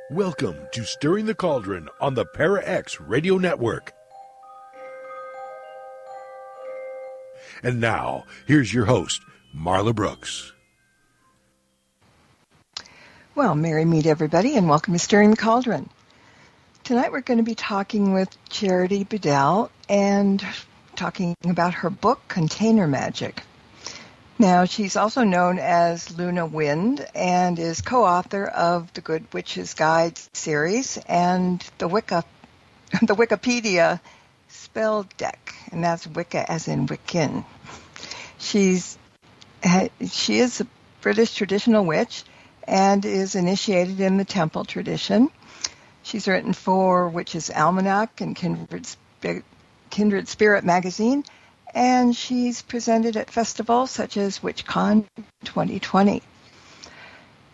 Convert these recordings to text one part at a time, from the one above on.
Welcome to Stirring the Cauldron on the Para-X Radio Network. And now, here's your host, Marla Brooks. Well, merry meet everybody, and welcome to Stirring the Cauldron. Tonight we're going to be talking with Charity Bedell and talking about her book, Container Magic. Now, she's also known as Luna Wind and is co-author of the Good Witch's Guide series and the Wikipedia spell deck, and that's Wicca as in Wiccan. She is a British traditional witch and is initiated in the temple tradition. She's written for Witch's Almanac and Kindred Spirit magazine, and she's presented at festivals such as WitchCon 2020.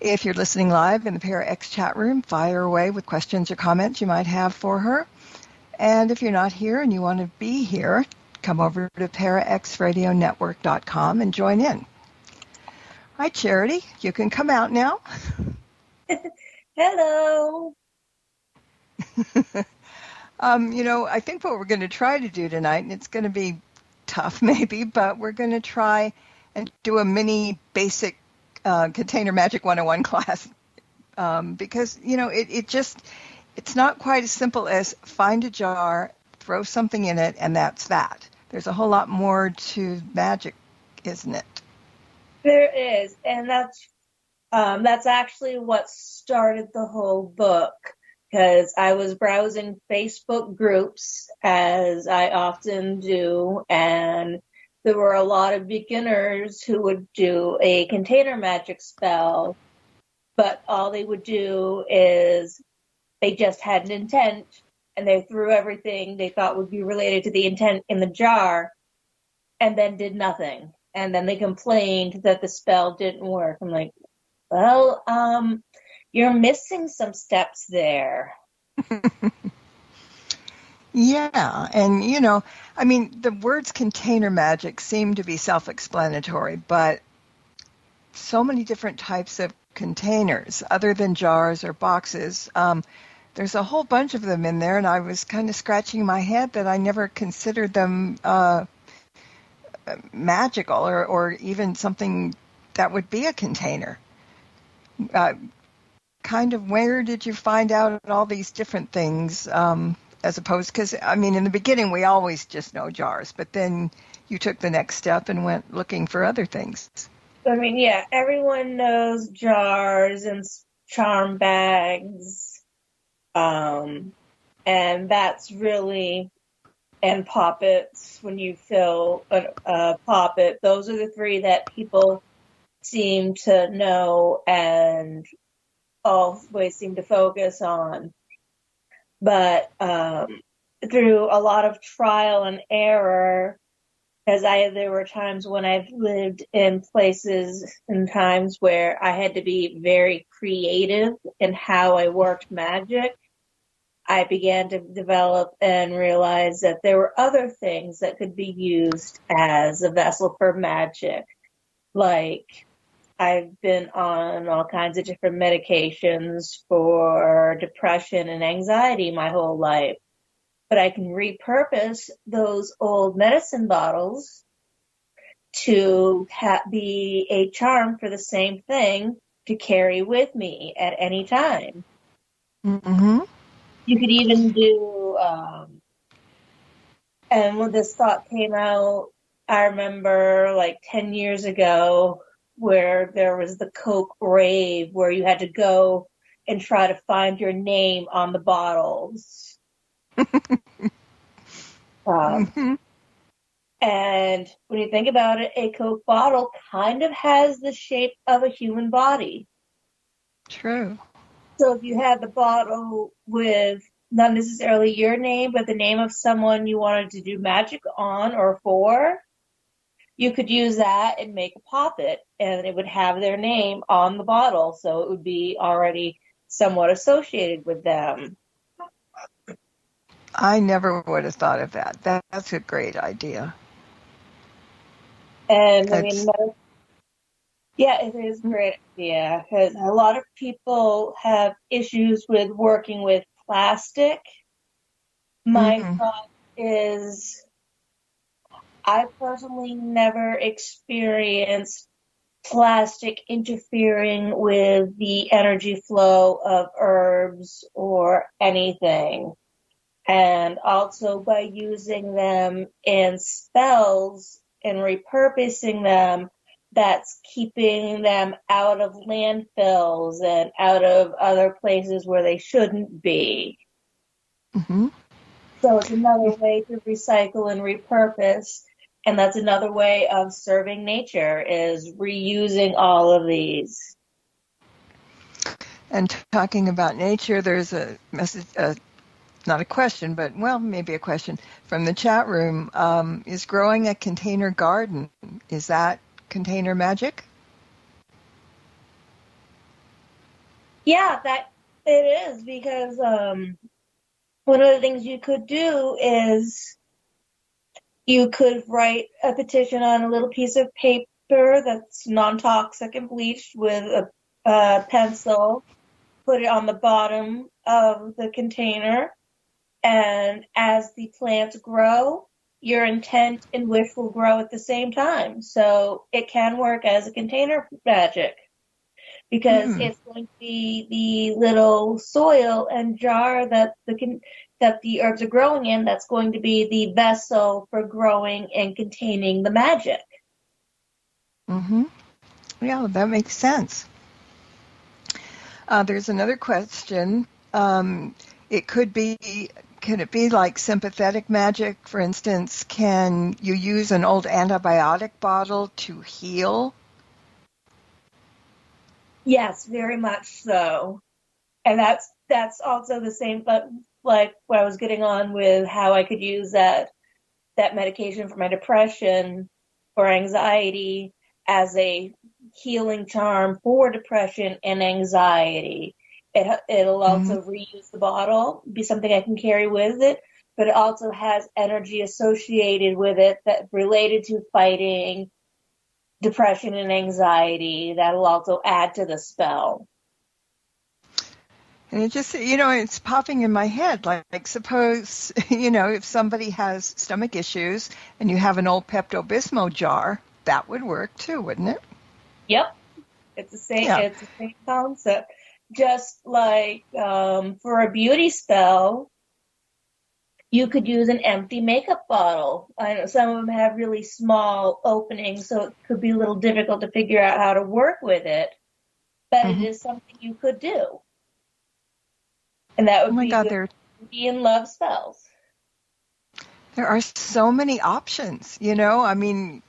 If you're listening live in the Para-X chat room, fire away with questions or comments you might have for her. And if you're not here and you want to be here, come over to paraxradionetwork.com and join in. Hi, Charity. You can come out now. Hello. I think what we're going to try to do tonight, and it's going to be tough maybe, but we're going to try and do a mini basic Container Magic 101 class because, it's not quite as simple as find a jar, throw something in it, and that's that. There's a whole lot more to magic, isn't it? There is, and that's actually what started the whole book, because I was browsing Facebook groups, as I often do, and there were a lot of beginners who would do a container magic spell, but all they would do is they just had an intent, and they threw everything they thought would be related to the intent in the jar, and then did nothing. And then they complained that the spell didn't work. I'm like, well, you're missing some steps there. Yeah, and the words container magic seem to be self-explanatory, but so many different types of containers, other than jars or boxes. There's a whole bunch of them in there, and I was kind of scratching my head that I never considered them magical or even something that would be a container. Where did you find out all these different things as opposed, because, in the beginning we always just know jars, but then you took the next step and went looking for other things. Everyone knows jars and charm bags, and that's really, and poppets, when you fill a poppet. Those are the three that people seem to know and always seem to focus on. But through a lot of trial and error, there were times when I've lived in places and times where I had to be very creative in how I worked magic, I began to develop and realize that there were other things that could be used as a vessel for magic. Like, I've been on all kinds of different medications for depression and anxiety my whole life, but I can repurpose those old medicine bottles to be a charm for the same thing to carry with me at any time. Mm-hmm. You could even do, and when this thought came out, I remember like 10 years ago where there was the Coke rave where you had to go and try to find your name on the bottles. Mm-hmm. And when you think about it, a Coke bottle kind of has the shape of a human body. True. So if you had the bottle with not necessarily your name, but the name of someone you wanted to do magic on or for, you could use that and make a poppet, and it would have their name on the bottle, so it would be already somewhat associated with them. I never would have thought of that. That's a great idea. And Yeah, it is a great idea because a lot of people have issues with working with plastic. My Mm-hmm. thought is I personally never experienced plastic interfering with the energy flow of herbs or anything. And also by using them in spells and repurposing them, that's keeping them out of landfills and out of other places where they shouldn't be. Mm-hmm. So it's another way to recycle and repurpose. And that's another way of serving nature is reusing all of these. And talking about nature, there's a message, not a question, but well, maybe a question from the chat room. Is growing a container garden, is that container magic? Yeah, that it is because one of the things you could do is you could write a petition on a little piece of paper that's non-toxic and bleached with a pencil, put it on the bottom of the container, and as the plants grow, your intent and wish will grow at the same time. So it can work as a container magic because Hmm. it's going to be the little soil and jar that the herbs are growing in that's going to be the vessel for growing and containing the magic. Mm-hmm. Yeah, that makes sense. There's another question. It could be, can it be like sympathetic magic? For instance, can you use an old antibiotic bottle to heal? Yes, very much so. And that's also the same, but like what I was getting on with how I could use that medication for my depression or anxiety as a healing charm for depression and anxiety. It'll Mm-hmm. also reuse the bottle, be something I can carry with it, but it also has energy associated with it that related to fighting depression and anxiety that'll also add to the spell. And it just, it's popping in my head. Like suppose, if somebody has stomach issues and you have an old Pepto-Bismol jar, that would work too, wouldn't it? Yep, Yeah. it's the same concept. Just like for a beauty spell, you could use an empty makeup bottle. I know some of them have really small openings, so it could be a little difficult to figure out how to work with it, but it Hmm. is something you could do. And that Oh would my be God, good for beauty and love spells. there are so many options, I mean,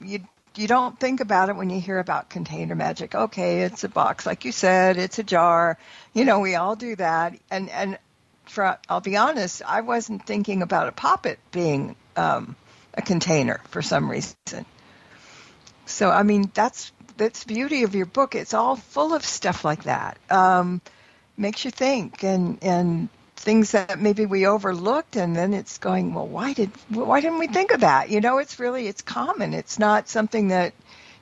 you don't think about it when you hear about container magic. Okay, it's a box, like you said, it's a jar. We all do that. And I'll be honest, I wasn't thinking about a poppet being a container for some reason. So, I mean, that's the beauty of your book. It's all full of stuff like that. Makes you think and things that maybe we overlooked, and then it's going, well, why didn't we think of that? It's common. It's not something that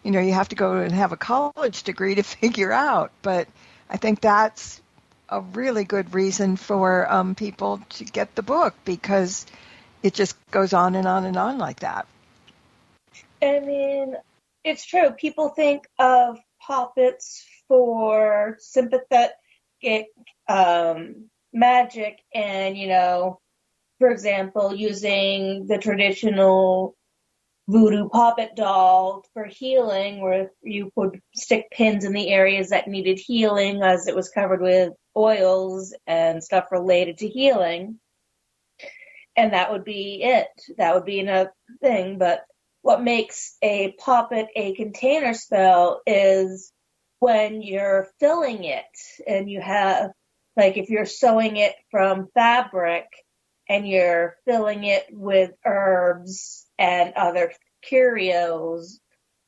you have to go and have a college degree to figure out. But I think that's a really good reason for people to get the book because it just goes on and on and on like that. I mean, it's true. People think of poppets for sympathetic magic and, for example, using the traditional voodoo poppet doll for healing, where you would stick pins in the areas that needed healing as it was covered with oils and stuff related to healing. And that would be it. That would be another thing. But what makes a poppet a container spell is when you're filling it and you have, like, if you're sewing it from fabric and you're filling it with herbs and other curios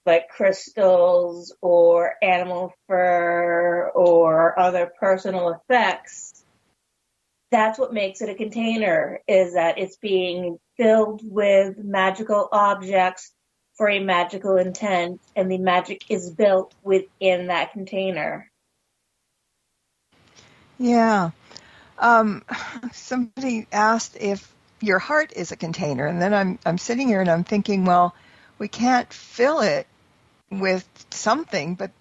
like crystals or animal fur or other personal effects, that's what makes it a container, is that it's being filled with magical objects for a magical intent, and the magic is built within that container. Yeah. Somebody asked if your heart is a container, and then I'm sitting here and I'm thinking, well, we can't fill it with something, but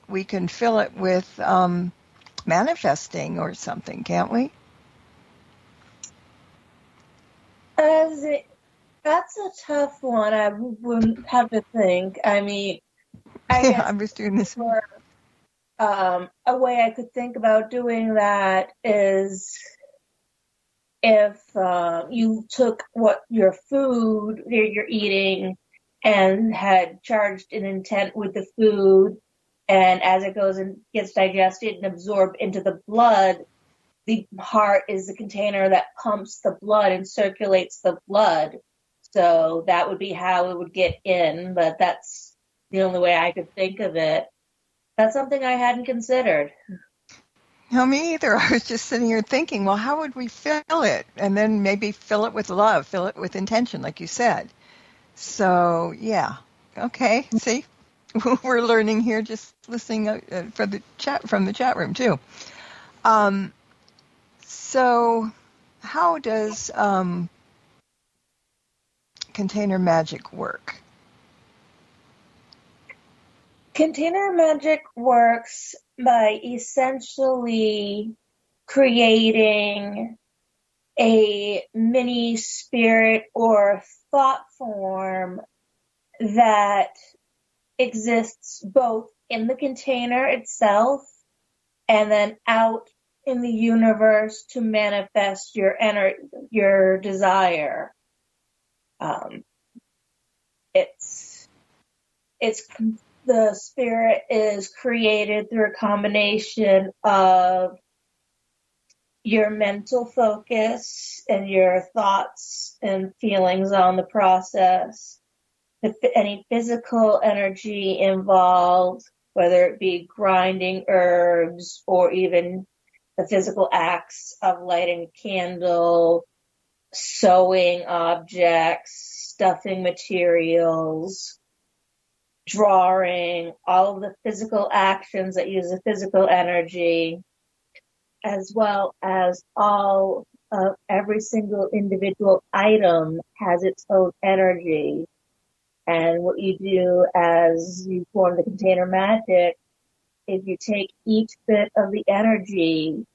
we can fill it with manifesting or something, can't we? That's a tough one. I wouldn't have to think. I mean, I Yeah, guess I'm just doing this. a way I could think about doing that is if you took what your food you're eating and had charged an intent with the food, and as it goes and gets digested and absorbed into the blood, the heart is the container that pumps the blood and circulates the blood. So that would be how it would get in, but that's the only way I could think of it. That's something I hadn't considered. No, me either. I was just sitting here thinking, well, how would we fill it? And then maybe fill it with love, fill it with intention, like you said. So, yeah. Okay. See, we're learning here just listening from the chat room too. So, how does container magic work? Container magic works by essentially creating a mini spirit or thought form that exists both in the container itself and then out in the universe to manifest your desire. The spirit is created through a combination of your mental focus and your thoughts and feelings on the process, any physical energy involved, whether it be grinding herbs or even the physical acts of lighting a candle, sewing objects, stuffing materials, drawing, all of the physical actions that use the physical energy, as well as all of every single individual item has its own energy. And what you do as you form the container magic is you take each bit of the energy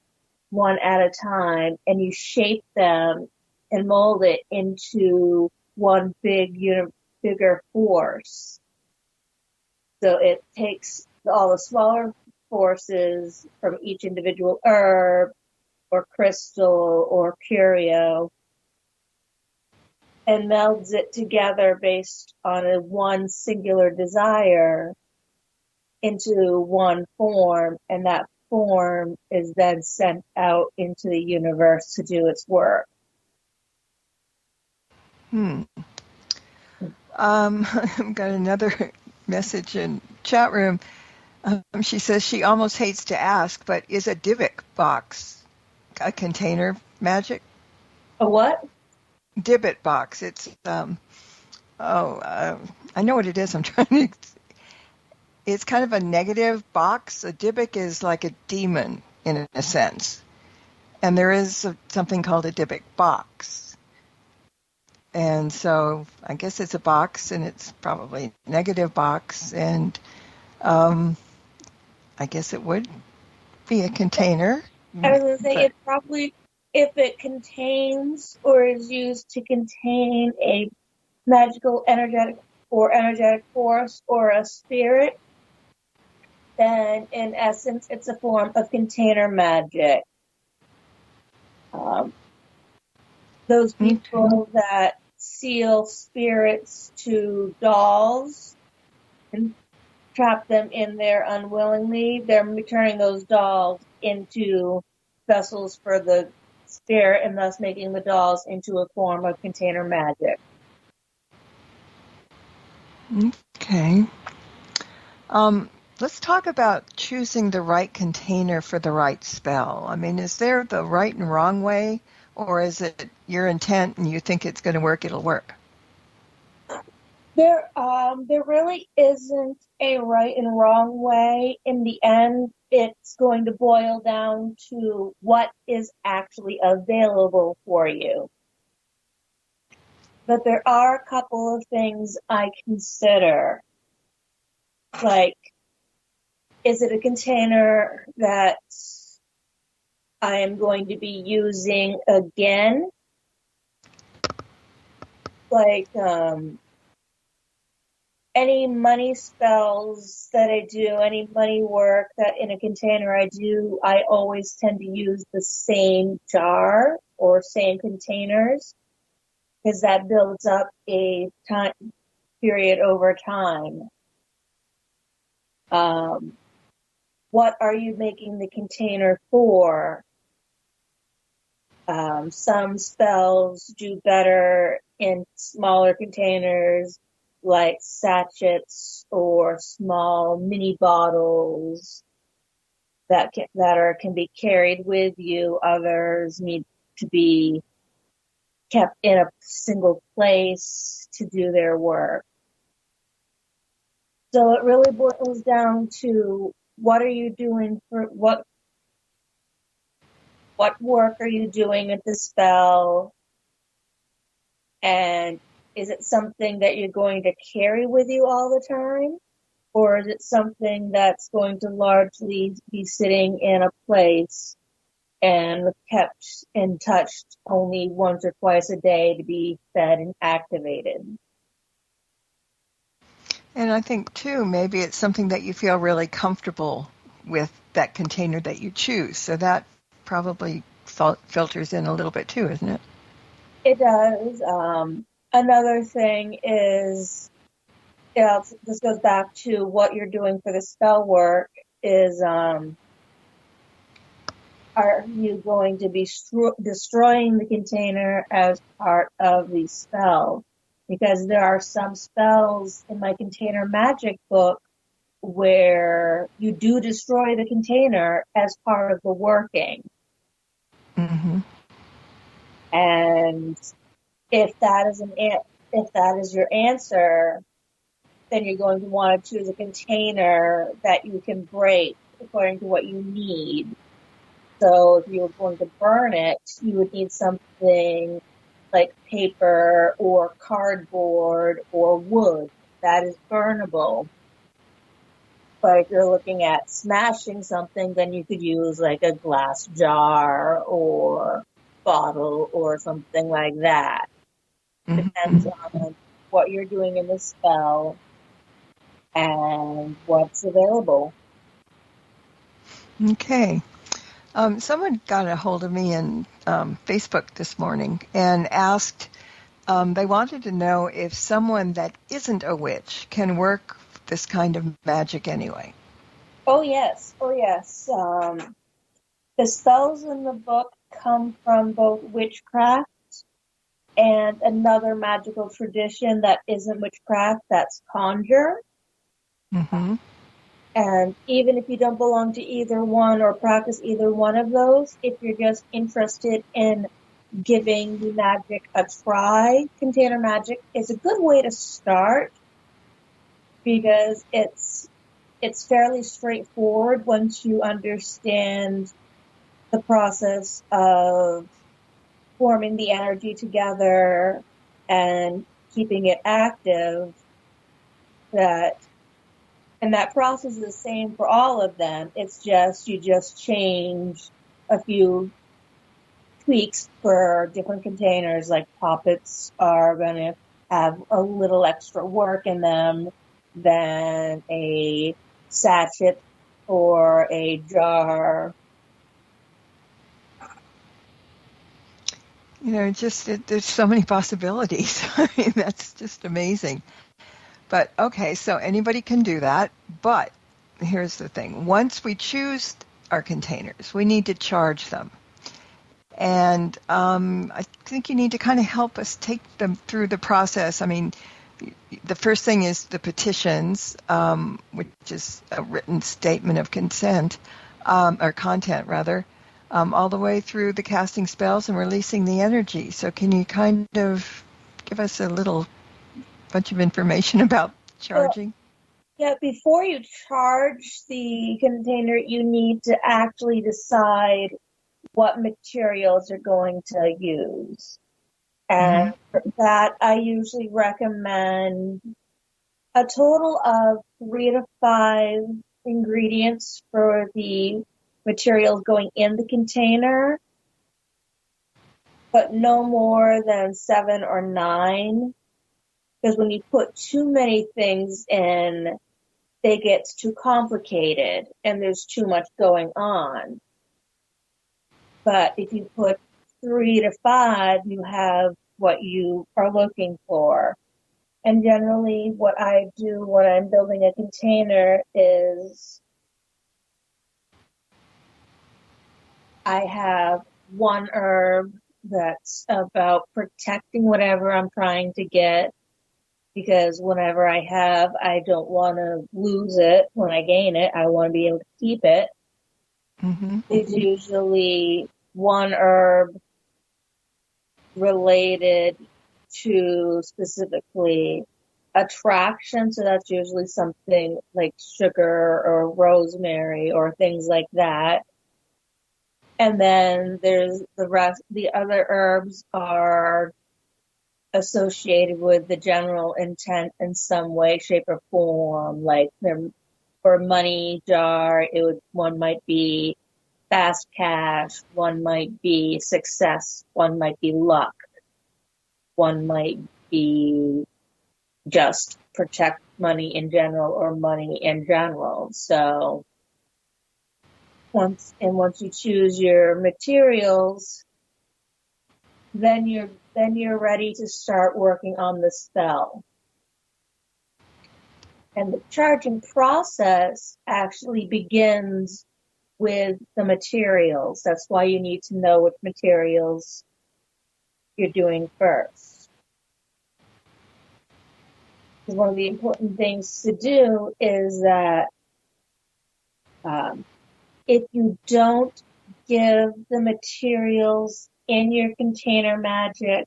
one at a time and you shape them and mold it into one bigger force. So it takes all the smaller forces from each individual herb or crystal or curio and melds it together based on one singular desire into one form, and that form is then sent out into the universe to do its work. I've got another message in chat room. She says she almost hates to ask, but is a Dybbuk box a container magic? A what? Dybbuk box. It's I know what it is. I'm trying to. It's kind of a negative box. A Dybbuk is like a demon in a sense, and there is something called a Dybbuk box. And so I guess it's a box, and it's probably a negative box, and I guess it would be a container. I was going to say, it probably, if it contains or is used to contain a magical energetic force or a spirit, then in essence it's a form of container magic. Those people that seal spirits to dolls and trap them in there unwillingly, they're turning those dolls into vessels for the spirit and thus making the dolls into a form of container magic. Okay. Let's talk about choosing the right container for the right spell. I mean, is there the right and wrong way, or is it your intent and you think it's going to work, it'll work? There really isn't a right and wrong way. In the end, it's going to boil down to what is actually available for you. But there are a couple of things I consider. Like, is it a container that I am going to be using again? Like, any money spells that I do, any money work that in a container I do, I always tend to use the same jar or same containers because that builds up a time period over time. What are you making the container for? Some spells do better in smaller containers, like sachets or small mini bottles that can be carried with you. Others need to be kept in a single place to do their work. So it really boils down to what are you doing for what work are you doing at the spell? And is it something that you're going to carry with you all the time? Or is it something that's going to largely be sitting in a place and kept and touched only once or twice a day to be fed and activated? And I think, too, maybe it's something that you feel really comfortable with that container that you choose. So that probably filters in a little bit, too, isn't it? It does. Another thing is, this goes back to what you're doing for the spell work, is are you going to be destroying the container as part of the spell? Because there are some spells in my container magic book where you do destroy the container as part of the working. Mm-hmm. And if that is your answer, then you're going to want to choose a container that you can break according to what you need. So if you were going to burn it, you would need something like paper or cardboard or wood that is burnable. But if you're looking at smashing something, then you could use like a glass jar or bottle or something like that. Mm-hmm. Depends on what you're doing in the spell and what's available. Okay. Someone got a hold of me in Facebook this morning and asked, they wanted to know if someone that isn't a witch can work this kind of magic anyway. Oh, yes. Oh, yes. The spells in the book come from both witchcraft and another magical tradition that isn't witchcraft, that's Conjure. Mm-hmm. And even if you don't belong to either one or practice either one of those, if you're just interested in giving the magic a try, container magic is a good way to start because it's fairly straightforward once you understand the process of forming the energy together and keeping it active. And that process is the same for all of them. It's just, you just change a few tweaks for different containers, like poppets are going to have a little extra work in them than a sachet or a jar. There's so many possibilities. I mean, that's just amazing. But, okay, so anybody can do that. But here's the thing. Once we choose our containers, we need to charge them. And I think you need to kind of help us take them through the process. I mean, the first thing is the petitions, which is a written statement of consent, or content, rather, all the way through the casting spells and releasing the energy. So can you kind of give us a little bunch of information about Well, charging. yeah, before you charge the container, you need to actually decide what materials you're going to use. Mm-hmm. And for that, I usually recommend a total of 3 to 5 ingredients for the materials going in the container, but no more than 7 or 9. Because when you put too many things in, it gets too complicated and there's too much going on. But if you put 3 to 5, you have what you are looking for. And generally what I do when I'm building a container is I have one herb that's about protecting whatever I'm trying to get, because whenever I don't want to lose it when I gain it. I want to be able to keep it. Mm-hmm. It's usually one herb related to specifically attraction. So that's usually something like sugar or rosemary or things like that. And then there's the rest, the other herbs are associated with the general intent in some way, shape, or form. Like for money jar, one might be fast cash, one might be success, one might be luck, one might be just protect money in general or money in general. So once you choose your materials, then you're ready to start working on the spell. And the charging process actually begins with the materials. That's why you need to know which materials you're doing first. Because one of the important things to do is that if you don't give the materials in your container magic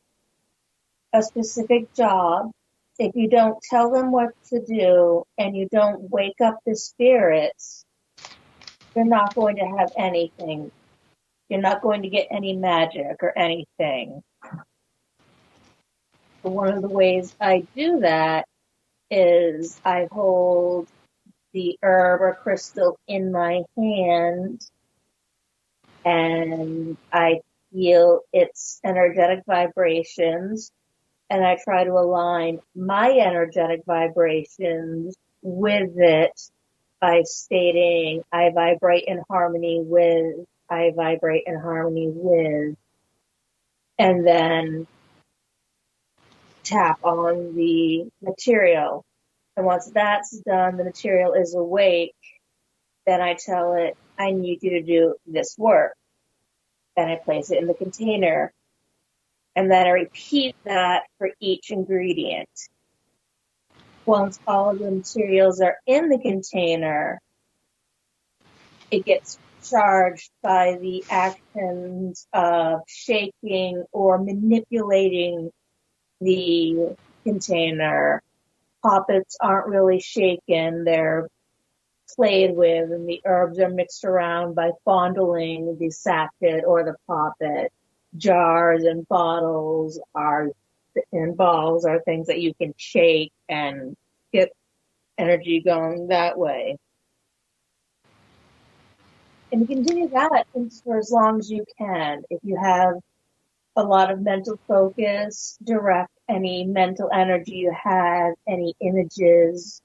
a specific job, if you don't tell them what to do and you don't wake up the spirits, you're not going to have anything. You're not going to get any magic or anything. But one of the ways I do that is I hold the herb or crystal in my hand and I feel its energetic vibrations, and I try to align my energetic vibrations with it by stating I vibrate in harmony with, I vibrate in harmony with, and then tap on the material. And once that's done, the material is awake, then I tell it, I need you to do this work. Then I place it in the container. And then I repeat that for each ingredient. Once all of the materials are in the container, it gets charged by the actions of shaking or manipulating the container. Poppets aren't really shaken, they're played with, and the herbs are mixed around by fondling the sachet or the poppet. Jars and bottles and balls are things that you can shake and get energy going that way. And you can do that for as long as you can. If you have a lot of mental focus, direct any mental energy you have, any images,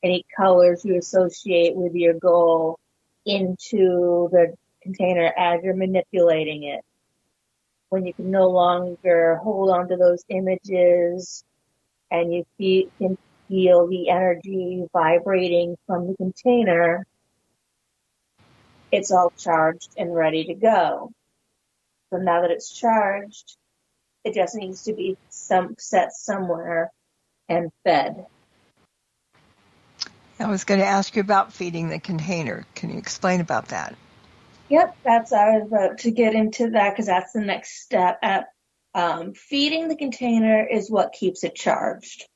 any colors you associate with your goal into the container as you're manipulating it. When you can no longer hold on to those images and you can feel the energy vibrating from the container, it's all charged and ready to go. So now that it's charged, it just needs to be set somewhere and fed. I was going to ask you about feeding the container. Can you explain about that? Yep, I was about to get into that because that's the next step. Feeding the container is what keeps it charged.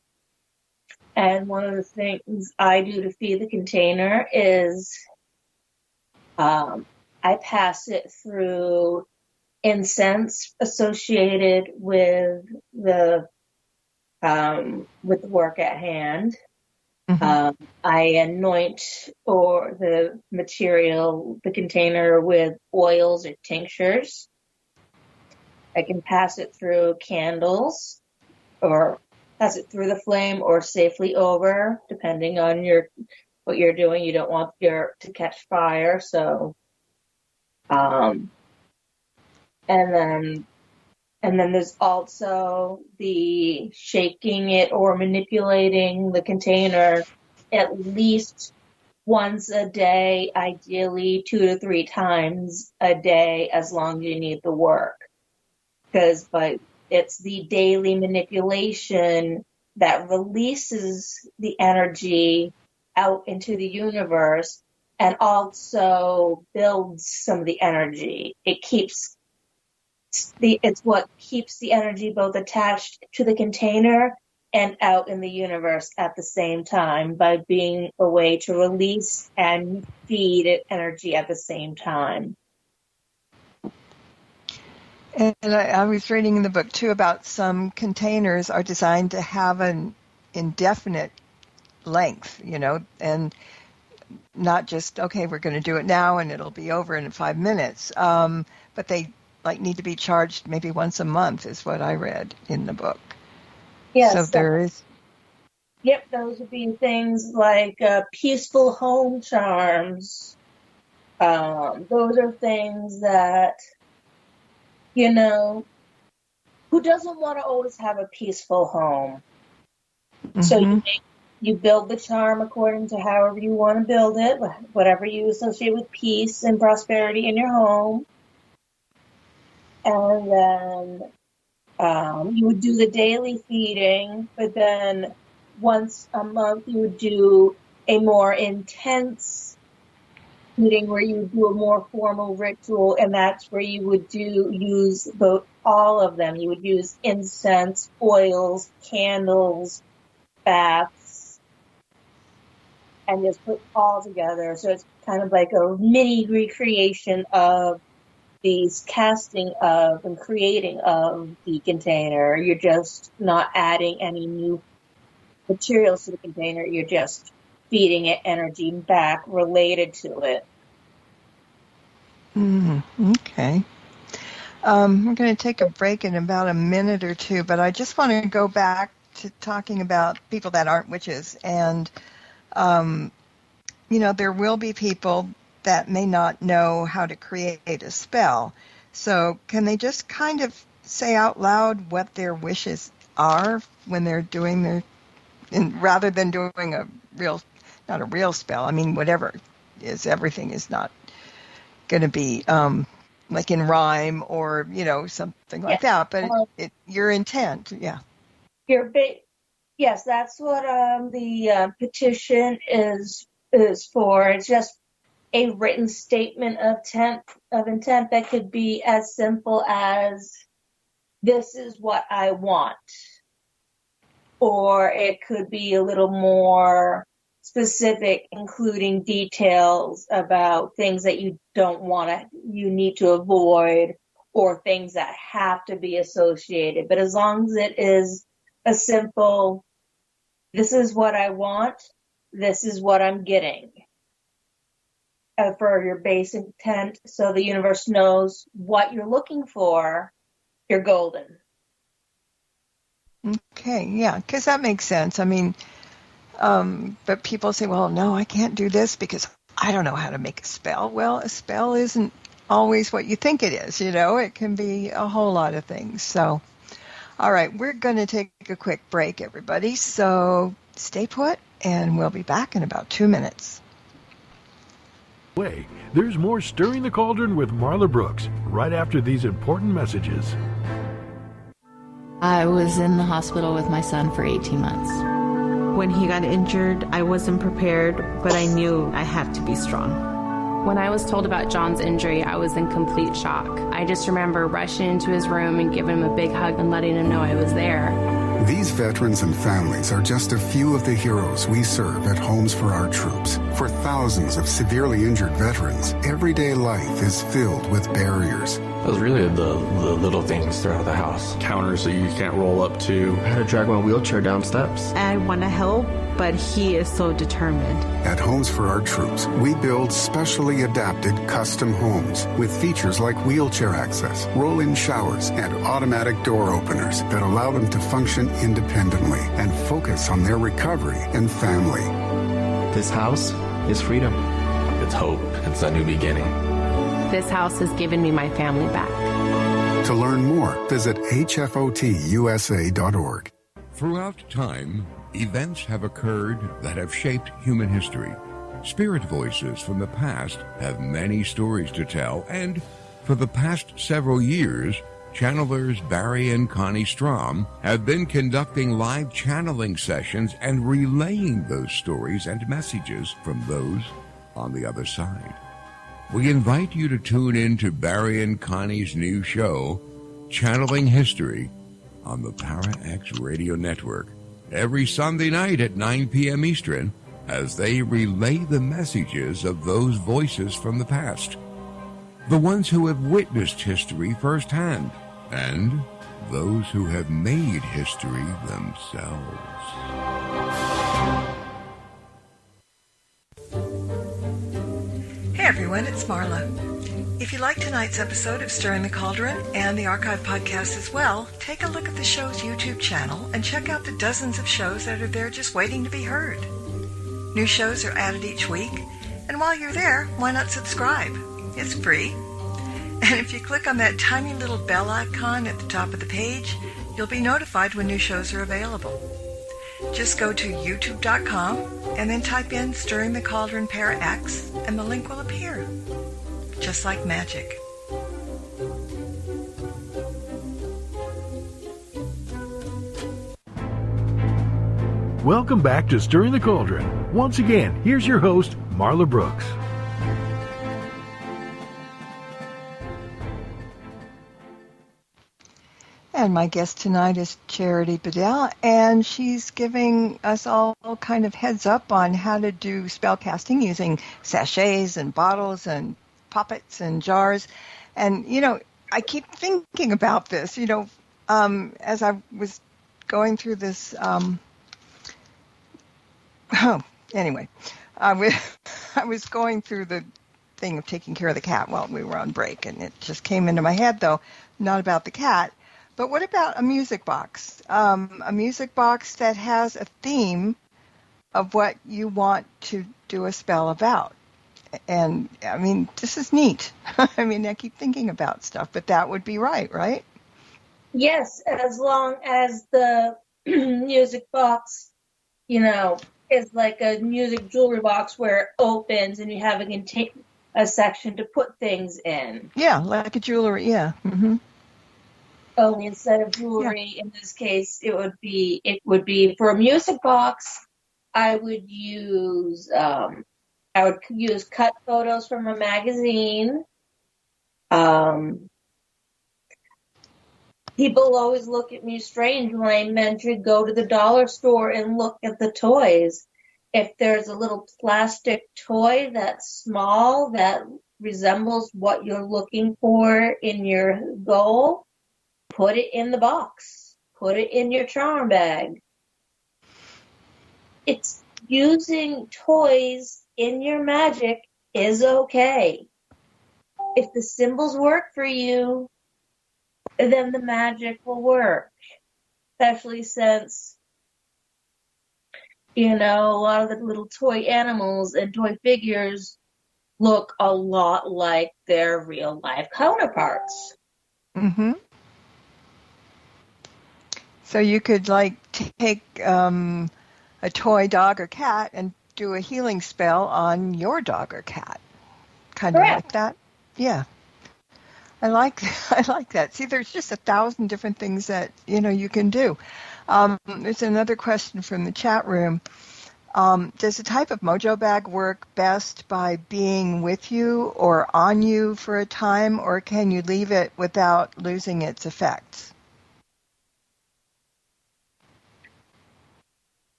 And one of the things I do to feed the container is I pass it through incense associated with the work at hand. Mm-hmm. I anoint or the material, the container, with oils or tinctures. I can pass it through candles, or pass it through the flame, or safely over, depending on what you're doing. You don't want to catch fire, so and then there's also the shaking it or manipulating the container at least once a day, ideally 2 to 3 times a day, as long as you need the work. But it's the daily manipulation that releases the energy out into the universe and also builds some of the energy. It's what keeps the energy both attached to the container and out in the universe at the same time, by being a way to release and feed it energy at the same time. And I was reading in the book, too, about some containers are designed to have an indefinite length, and not just, okay, we're going to do it now and it'll be over in 5 minutes. But they need to be charged maybe once a month, is what I read in the book. Yes. So there is. Yep, those would be things like peaceful home charms. Those are things that, who doesn't want to always have a peaceful home? Mm-hmm. So you build the charm according to however you want to build it, whatever you associate with peace and prosperity in your home. And then you would do the daily feeding, but then once a month you would do a more intense feeding where you would do a more formal ritual, and that's where you would use all of them. You would use incense, oils, candles, baths, and just put all together. So it's kind of like a mini recreation of these casting of and creating of the container. You're just not adding any new materials to the container. You're just feeding it energy back related to it. Okay. We're going to take a break in about a minute or two, but I just want to go back to talking about people that aren't witches. And, there will be people that may not know how to create a spell. So can they just kind of say out loud what their wishes are when they're doing rather than doing not a real spell? I mean, whatever is, everything is not going to be like in rhyme or, something like that. But your intent, yeah. Yes, that's what the petition is for. It's just a written statement of intent that could be as simple as, this is what I want. Or it could be a little more specific, including details about things that you you need to avoid, or things that have to be associated. But as long as it is a simple, this is what I want, this is what I'm getting, for your base intent, so the universe knows what you're looking for, you're golden. Okay, yeah, because that makes sense. I mean, but people say, well, no, I can't do this because I don't know how to make a spell. Well, a spell isn't always what you think it is, It can be a whole lot of things. So, all right, we're going to take a quick break, everybody. So stay put, and we'll be back in about 2 minutes. There's more Stirring the Cauldron with Marla Brooks right after these important messages. I was in the hospital with my son for 18 months. When he got injured, I wasn't prepared, but I knew I had to be strong. When I was told about John's injury, I was in complete shock. I just remember rushing into his room and giving him a big hug and letting him know I was there. These veterans and families are just a few of the heroes we serve at Homes for Our Troops. For thousands of severely injured veterans, everyday life is filled with barriers. It was really the little things throughout the house. Counters that you can't roll up to. I had to drag my wheelchair down steps. I want to help, but he is so determined. At Homes for Our Troops, we build specially adapted custom homes with features like wheelchair access, roll-in showers, and automatic door openers that allow them to function independently and focus on their recovery and family. This house is freedom. It's hope. It's a new beginning. This house has given me my family back. To learn more, visit hfotusa.org. Throughout time, events have occurred that have shaped human history. Spirit voices from the past have many stories to tell, and for the past several years, channelers Barry and Connie Strom have been conducting live channeling sessions and relaying those stories and messages from those on the other side. We invite you to tune in to Barry and Connie's new show, Channeling History, on the PowerX Radio Network, every Sunday night at 9 p.m. Eastern, as they relay the messages of those voices from the past, the ones who have witnessed history firsthand, and those who have made history themselves. Hey everyone, it's Marla. If you like tonight's episode of Stirring the Cauldron and the archive podcast as well, take a look at the show's YouTube channel and check out the dozens of shows that are there just waiting to be heard. New shows are added each week, and while you're there, why not subscribe? It's free. And if you click on that tiny little bell icon at the top of the page, you'll be notified when new shows are available. Just go to youtube.com and then type in Stirring the Cauldron Para X and the link will appear. Just like magic. Welcome back to Stirring the Cauldron. Once again, here's your host, Marla Brooks. And my guest tonight is Charity Bedell, and she's giving us all kind of heads up on how to do spell casting using sachets and bottles and poppets and jars. And, I keep thinking about this, as I was going through this, anyway, I was going through the thing of taking care of the cat while we were on break, and it just came into my head, though, not about the cat. But what about a music box? A music box that has a theme of what you want to do a spell about. And, this is neat. I keep thinking about stuff, but that would be right? Yes, as long as the music box, is like a music jewelry box where it opens and you have a section to put things in. Yeah, like a jewelry, yeah. Mm-hmm. Only instead of jewelry, in this case, it would be for a music box. I would use cut photos from a magazine. People always look at me strange when I mention go to the dollar store and look at the toys. If there's a little plastic toy that's small that resembles what you're looking for in your goal, put it in the box. Put it in your charm bag. It's using toys in your magic is okay. If the symbols work for you, then the magic will work. Especially since, a lot of the little toy animals and toy figures look a lot like their real life counterparts. Mm-hmm. So you could take a toy dog or cat and do a healing spell on your dog or cat. Kind of like that. Yeah. I like that. See, there's just 1,000 different things that, you can do. There's another question from the chat room. Does the type of mojo bag work best by being with you or on you for a time, or can you leave it without losing its effects?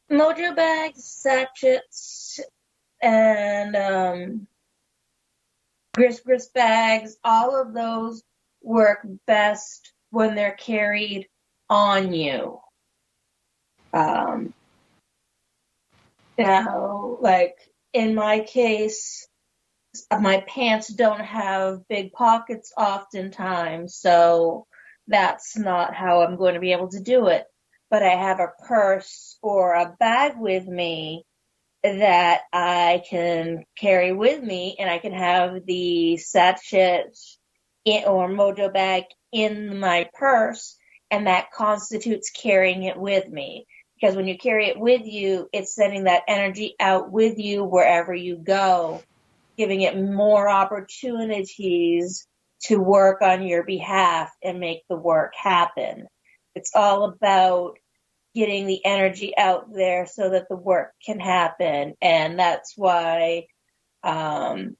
Mojo bags, sachets, and grist bags, all of those work best when they're carried on you. Now, like in my case, my pants don't have big pockets oftentimes, so that's not how I'm going to be able to do it. But I have a purse or a bag with me that I can carry with me, and I can have the sachet or mojo bag in my purse, and that constitutes carrying it with me. Because when you carry it with you, it's sending that energy out with you wherever you go, giving it more opportunities to work on your behalf and make the work happen. It's all about getting the energy out there so that the work can happen. And that's why the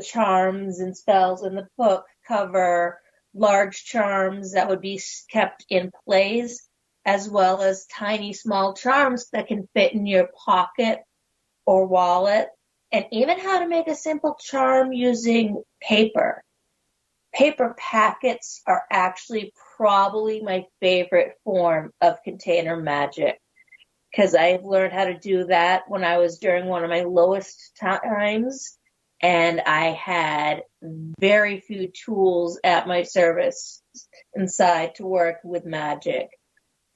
charms and spells in the book cover large charms that would be kept in place, as well as tiny small charms that can fit in your pocket or wallet, and even how to make a simple charm using paper. Paper packets are actually probably my favorite form of container magic, because I've learned how to do that when I was during one of my lowest times, and I had very few tools at my service inside to work with magic.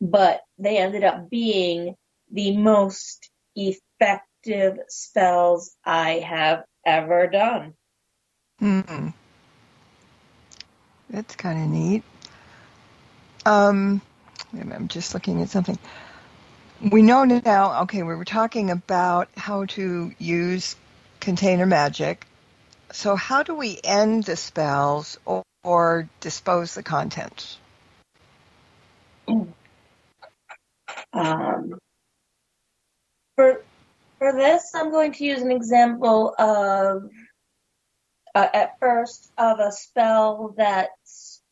But they ended up being the most effective spells I have ever done. That's kind of neat. I'm just looking at something. We know now, okay, we were talking about how to use container magic. So how do we end the spells or dispose the contents? For this, I'm going to use an example of, at first, of a spell that's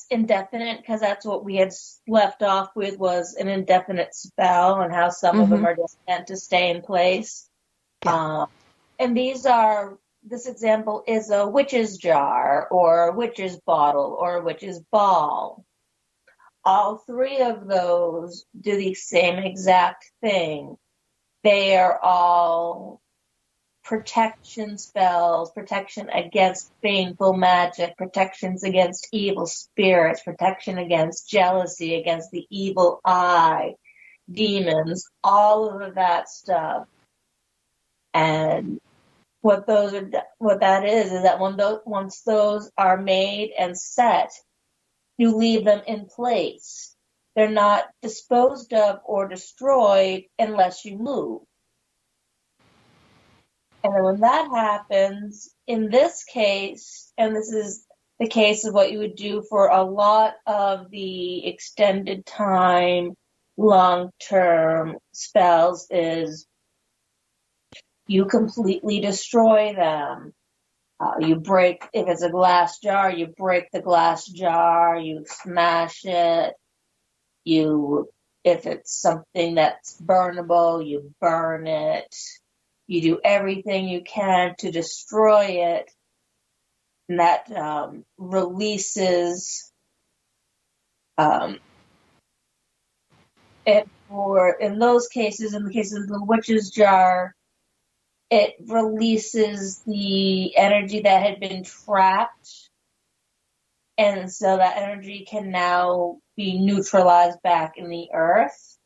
indefinite, because that's what we had left off with, was an indefinite spell, and how some of them are just meant to stay in place. Yeah. And this example is a witch's jar, or a witch's bottle, or a witch's ball. All three of those do the same exact thing. They are all protection spells, protection against baneful magic, protections against evil spirits, protection against jealousy, against the evil eye, demons, all of that stuff. And what that is that once those are made and set, you leave them in place. They're not disposed of or destroyed unless you move. And then when that happens, in this case, and this is the case of what you would do for a lot of the extended time, long-term spells, is you completely destroy them. You break, if it's a glass jar, you break the glass jar, you smash it. If it's something that's burnable, you burn it. You do everything you can to destroy it. And that releases it. In those cases, in the case of the witch's jar, it releases the energy that had been trapped, and so that energy can now be neutralized back in the earth.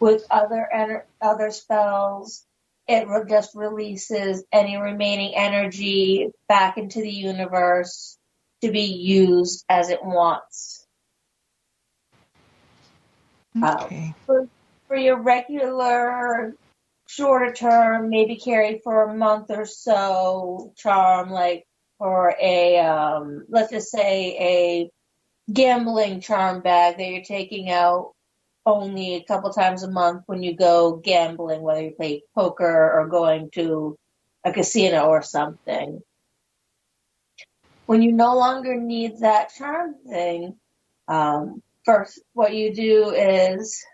With other spells, it just releases any remaining energy back into the universe to be used as it wants. Okay. For your regular shorter term, maybe carry for a month or so charm, like for a, let's just say a gambling charm bag that you're taking out only a couple times a month when you go gambling, whether you play poker or going to a casino or something. When you no longer need that charm thing, first what you do is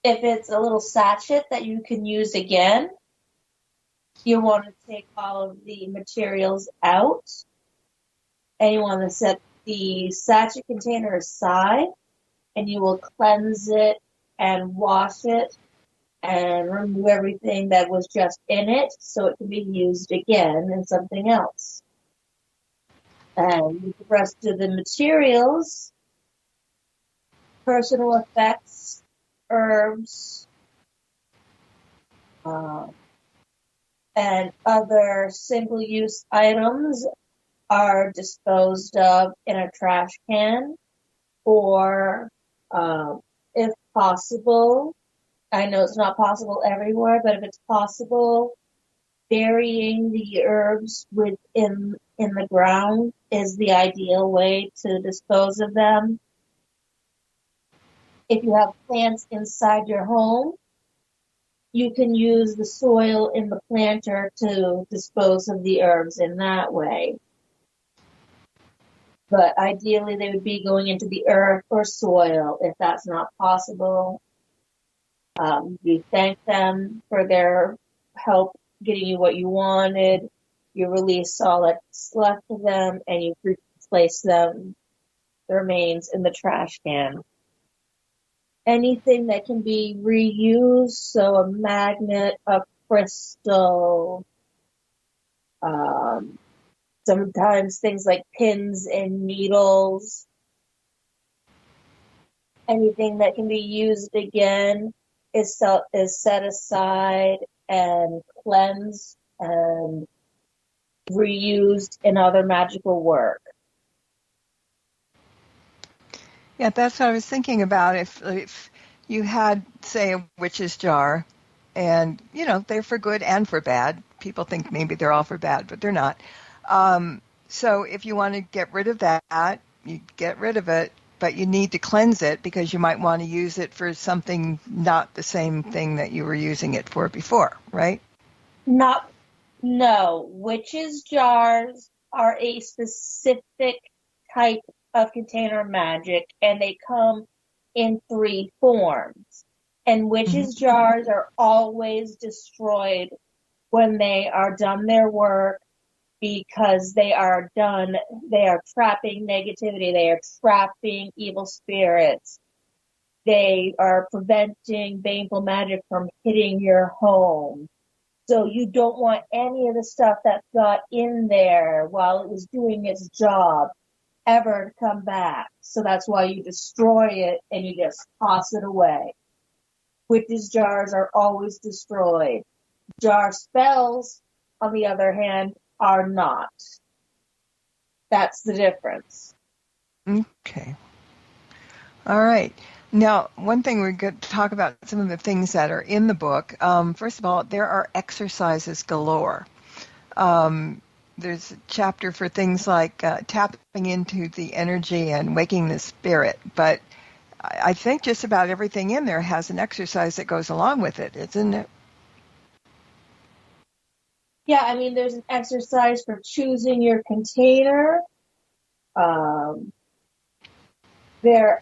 if it's a little sachet that you can use again, you want to take all of the materials out, and you want to set the sachet container aside, and you will cleanse it and wash it and remove everything that was just in it so it can be used again in something else. And with the rest of the materials, personal effects, herbs, and other single-use items are disposed of in a trash can, or, if possible, I know it's not possible everywhere, but if it's possible, burying the herbs in the ground is the ideal way to dispose of them. If you have plants inside your home, you can use the soil in the planter to dispose of the herbs in that way. But ideally, they would be going into the earth or soil. If that's not possible, you thank them for their help getting you what you wanted. You release all that's left of them, and you replace them, the remains, in the trash can. Anything that can be reused, so a magnet, a crystal, sometimes things like pins and needles, anything that can be used again is set aside and cleansed and reused in other magical work. Yeah, that's what I was thinking about. If you had, say, a witch's jar, and, they're for good and for bad. People think maybe they're all for bad, but they're not. So if you want to get rid of that, you get rid of it, but you need to cleanse it because you might want to use it for something not the same thing that you were using it for before, right? No. Witches' jars are a specific type of container magic, and they come in 3 forms. And witches' jars are always destroyed when they are done their work, because they are trapping negativity, they are trapping evil spirits, they are preventing baneful magic from hitting your home. So you don't want any of the stuff that got in there while it was doing its job ever to come back. So that's why you destroy it and you just toss it away. Witches' jars are always destroyed. Jar spells, on the other hand, are not. That's the difference. Okay. All right. Now, one thing we're going to talk about, some of the things that are in the book. First of all, there are exercises galore. There's a chapter for things like tapping into the energy and waking the spirit. But I think just about everything in there has an exercise that goes along with it, isn't it? Yeah, I mean, there's an exercise for choosing your container. There are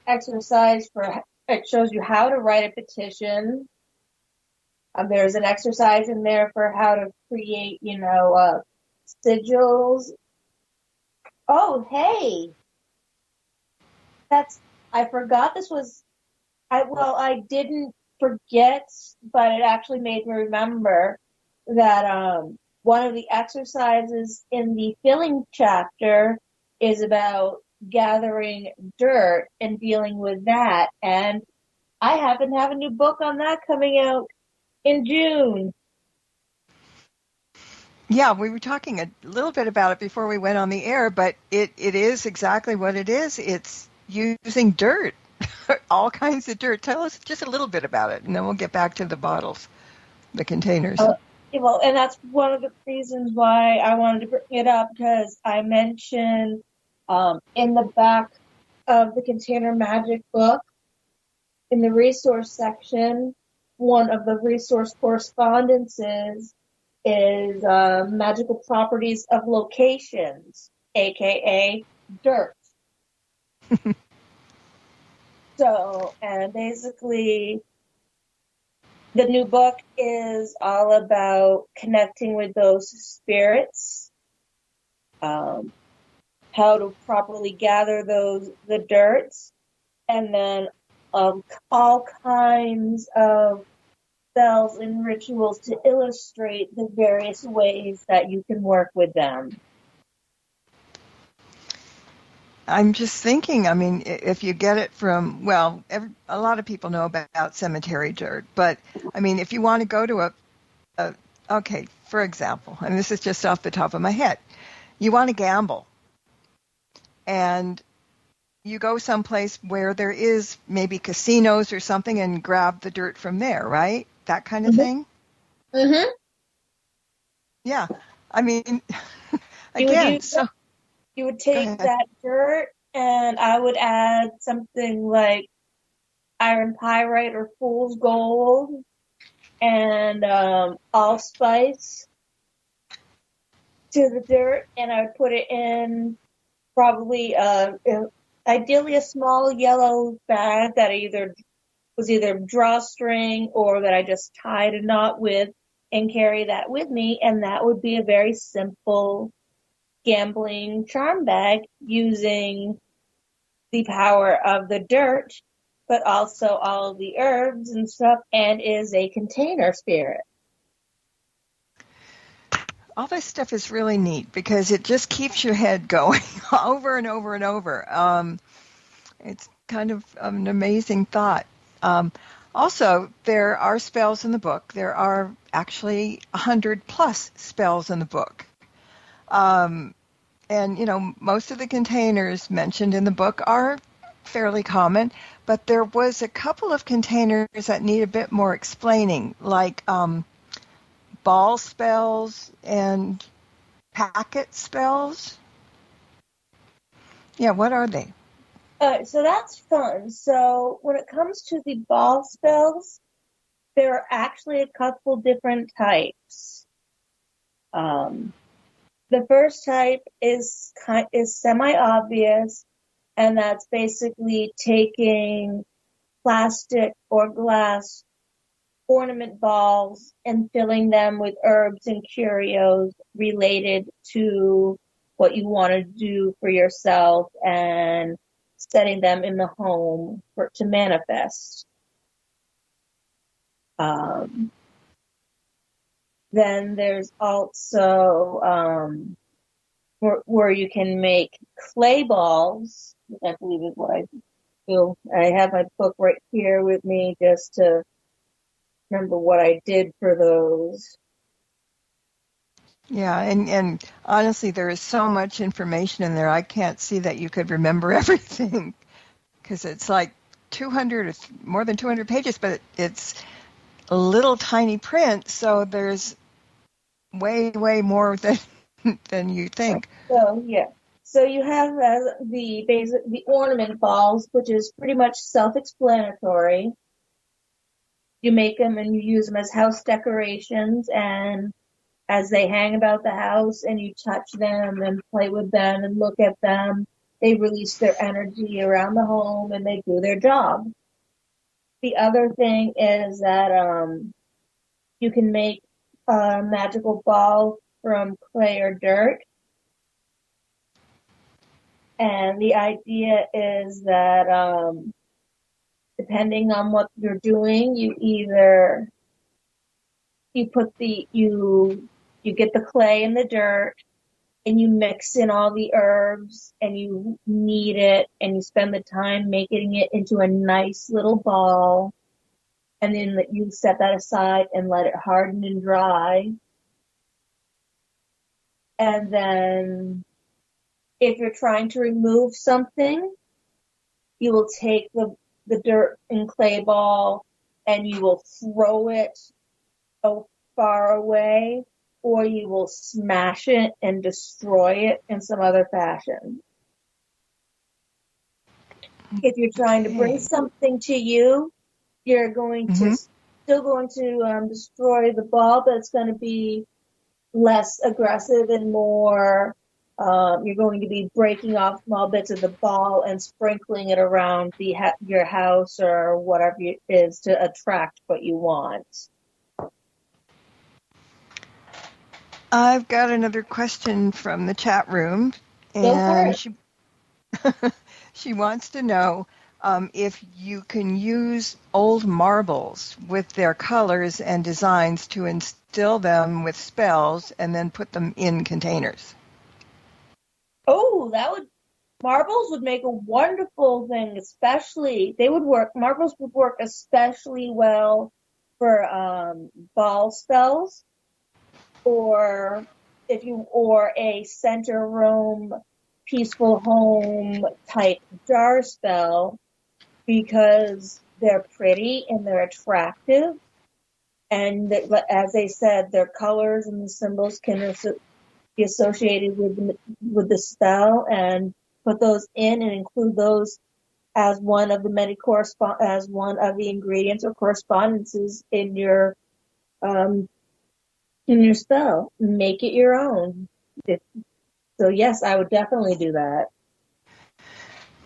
exercise for, it shows you how to write a petition. There's an exercise in there for how to create, sigils. Oh, hey! I forgot this was, I didn't forget, but it actually made me remember that one of the exercises in the filling chapter is about gathering dirt and dealing with that. And I happen to have a new book on that coming out in June. Yeah, we were talking a little bit about it before we went on the air, but it is exactly what it is. It's using dirt, all kinds of dirt. Tell us just a little bit about it, and then we'll get back to the bottles, the containers. Well, and that's one of the reasons why I wanted to bring it up, because I mentioned in the back of the Container Magic book, in the resource section, one of the resource correspondences is magical properties of locations, aka dirt. So, and basically The new book is all about connecting with those spirits, how to properly gather the dirt, and then all kinds of spells and rituals to illustrate the various ways that you can work with them. I'm just thinking, I mean, if you get it from, well, a lot of people know about cemetery dirt, but I mean, if you want to go to okay, for example, and this is just off the top of my head, you want to gamble and you go someplace where there is maybe casinos or something and grab the dirt from there, right? That kind of thing? Mm-hmm. Yeah. I mean, you would take that dirt and I would add something like iron pyrite or fool's gold and allspice to the dirt, and I would put it in probably ideally a small yellow bag that was either drawstring or that I just tied a knot with and carry that with me, and that would be a very simple gambling charm bag using the power of the dirt, but also all the herbs and stuff, and is a container spirit. All this stuff is really neat because it just keeps your head going over and over and over. It's kind of an amazing thought. Also, there are spells in the book. There are actually 100 plus spells in the book. And, you know, most of the containers mentioned in the book are fairly common, but there was a couple of containers that need a bit more explaining, like ball spells and packet spells. Yeah, what are they? So that's fun. So when it comes to the ball spells, there are actually a couple different types. The first type is semi-obvious, and that's basically taking plastic or glass ornament balls and filling them with herbs and curios related to what you want to do for yourself and setting them in the home to manifest. Then there's also where you can make clay balls, which I believe is what I do. I have my book right here with me just to remember what I did for those. Yeah, and honestly, there is so much information in there. I can't see that you could remember everything because it's like 200 or more than 200 pages, but it's a little tiny print, so there's way more than you think. So yeah, so you have the ornament balls, which is pretty much self-explanatory. You make them and you use them as house decorations, and as they hang about the house and you touch them and play with them and look at them, they release their energy around the home and they do their job. The other thing is that you can make a magical ball from clay or dirt. And the idea is that depending on what you're doing, you get the clay and the dirt and you mix in all the herbs and you knead it and you spend the time making it into a nice little ball, and then you set that aside and let it harden and dry. And then if you're trying to remove something, you will take the dirt and clay ball and you will throw it far away, or you will smash it and destroy it in some other fashion. If you're trying to bring something to you, you're going to still going to destroy the ball, but it's going to be less aggressive and more You're going to be breaking off small bits of the ball and sprinkling it around your house or whatever it is to attract what you want. I've got another question from the chat room, Go for and it. she wants to know if you can use old marbles with their colors and designs to instill them with spells and then put them in containers. Oh, marbles would make a wonderful thing, marbles would work especially well for ball spells, or a center room, peaceful home type jar spell, because they're pretty and they're attractive, and as they said, their colors and the symbols can be associated with the spell, and put those in and include those as one of the ingredients or correspondences in your spell. Make it your own. So yes, I would definitely do that.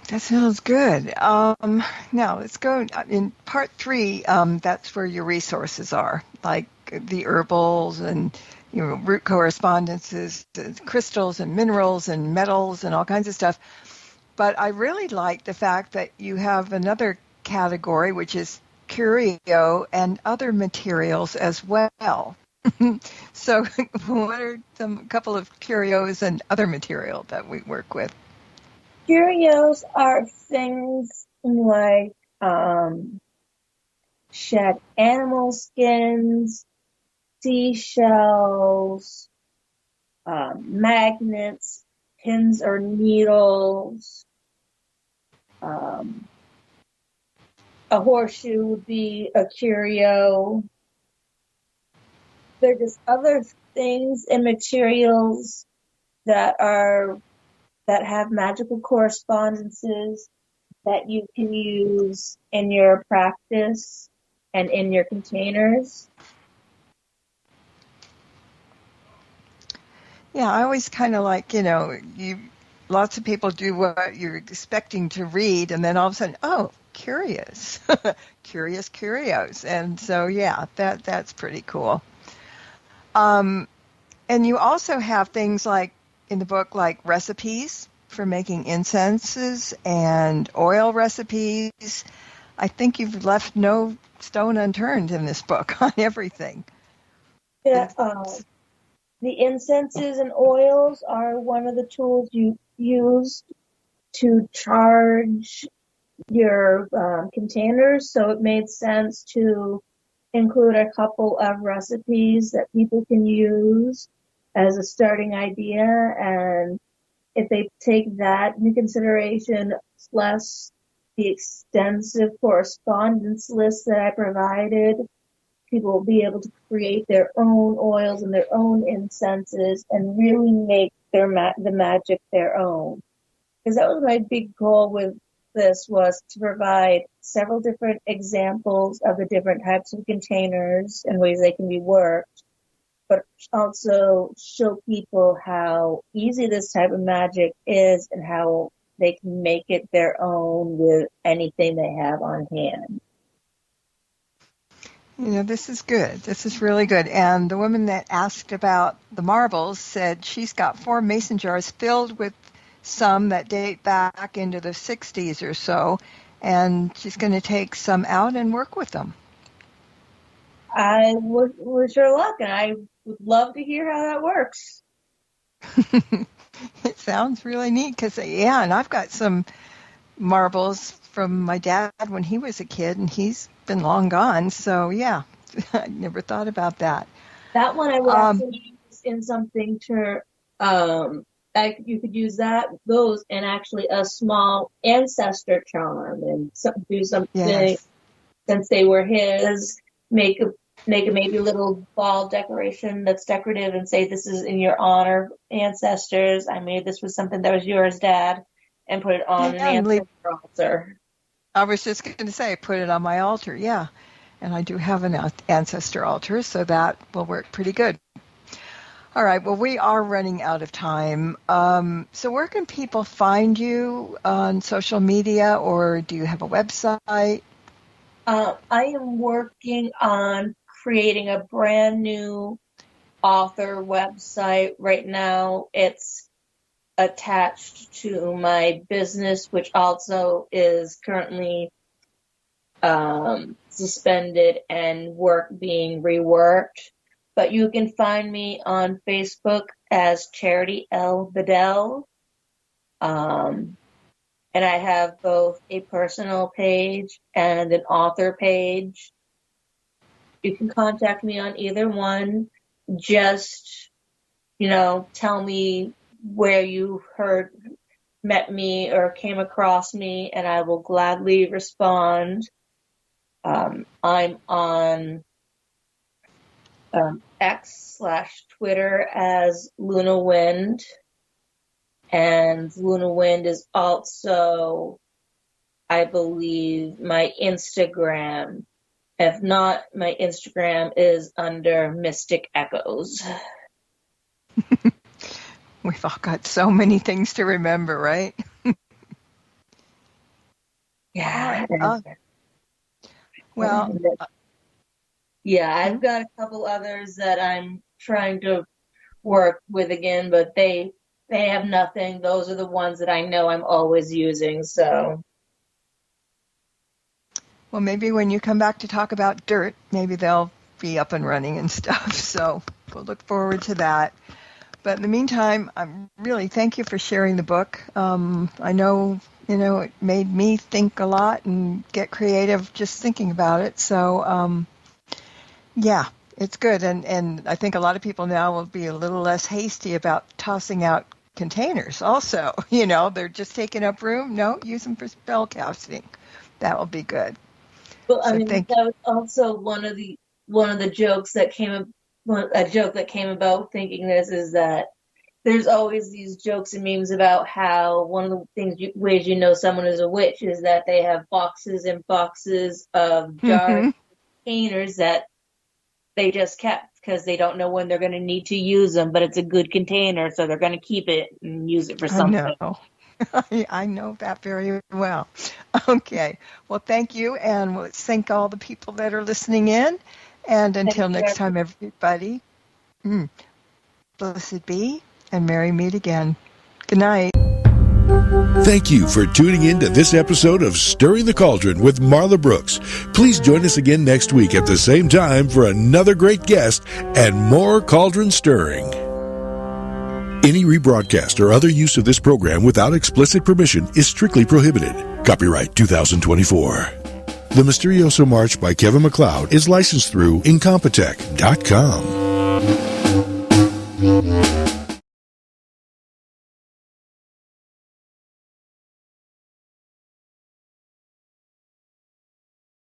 That sounds good. Now let's go in part 3. That's where your resources are, like the herbals and root correspondences, crystals and minerals and metals and all kinds of stuff. But I really like the fact that you have another category, which is curio and other materials as well. So what are a couple of curios and other material that we work with? Curios are things like shed animal skins, seashells, magnets, pins or needles. A horseshoe would be a curio. They're just other things and materials that have magical correspondences that you can use in your practice and in your containers. Yeah, I always kind of like, lots of people do what you're expecting to read, and then all of a sudden, oh, curious, curious curios. And so, yeah, that's pretty cool. And you also have things like in the book, like recipes for making incenses and oil recipes. I think you've left no stone unturned in this book on everything. Yeah, the incenses and oils are one of the tools you use to charge your containers, so it made sense to include a couple of recipes that people can use as a starting idea, and if they take that into consideration, plus the extensive correspondence list that I provided, people will be able to create their own oils and their own incenses and really make the magic their own. Because that was my big goal with this, was to provide several different examples of the different types of containers and ways they can be worked, but also show people how easy this type of magic is and how they can make it their own with anything they have on hand. This is good. This is really good. And the woman that asked about the marbles said she's got 4 mason jars filled with some that date back into the 60s or so, and she's going to take some out and work with them. I wish her luck, and I would love to hear how that works. It sounds really neat because, yeah, and I've got some marbles from my dad when he was a kid, and he's been long gone. So, yeah, I never thought about that. That one I would actually use in something to, you could use those in actually a small ancestor charm and do something, yes, since they were his, make a maybe little ball decoration that's decorative and say, this is in your honor, ancestors. I made this with something that was yours, Dad, and put it on an ancestor altar. I was just going to say, put it on my altar, yeah. And I do have an ancestor altar, so that will work pretty good. All right. Well, we are running out of time. So where can people find you on social media, or do you have a website? I am working on creating a brand new author website right now. It's attached to my business, which also is currently suspended and work being reworked. But you can find me on Facebook as Charity L. Bedell. And I have both a personal page and an author page. You can contact me on either one. Just, tell me where you met me or came across me, and I will gladly respond. I'm on X/Twitter as Luna Wind, and Luna Wind is also, I believe, my Instagram. If not, my Instagram is under Mystic Echoes. We've all got so many things to remember, right? Yeah. Well, yeah, I've got a couple others that I'm trying to work with again, but they have nothing. Those are the ones that I know I'm always using, so. Well, maybe when you come back to talk about dirt, maybe they'll be up and running and stuff. So we'll look forward to that. But in the meantime, I'm really thank you for sharing the book. I know, it made me think a lot and get creative just thinking about it. So, yeah, it's good. And I think a lot of people now will be a little less hasty about tossing out containers also. They're just taking up room. No, use them for spell casting. That will be good. Well, I mean, that was also one of the jokes that came about thinking this is that there's always these jokes and memes about how one of the ways someone is a witch is that they have boxes and boxes of jars, containers that they just kept because they don't know when they're going to need to use them, but it's a good container, so they're going to keep it and use it for something. I know. I know that very well. Okay. Well, thank you, and let's thank all the people that are listening in. And until next time, everybody, blessed be, and merry meet again. Good night. Thank you for tuning in to this episode of Stirring the Cauldron with Marla Brooks. Please join us again next week at the same time for another great guest and more cauldron stirring. Any rebroadcast or other use of this program without explicit permission is strictly prohibited. Copyright 2024. The Mysterioso March by Kevin MacLeod is licensed through Incompetech.com.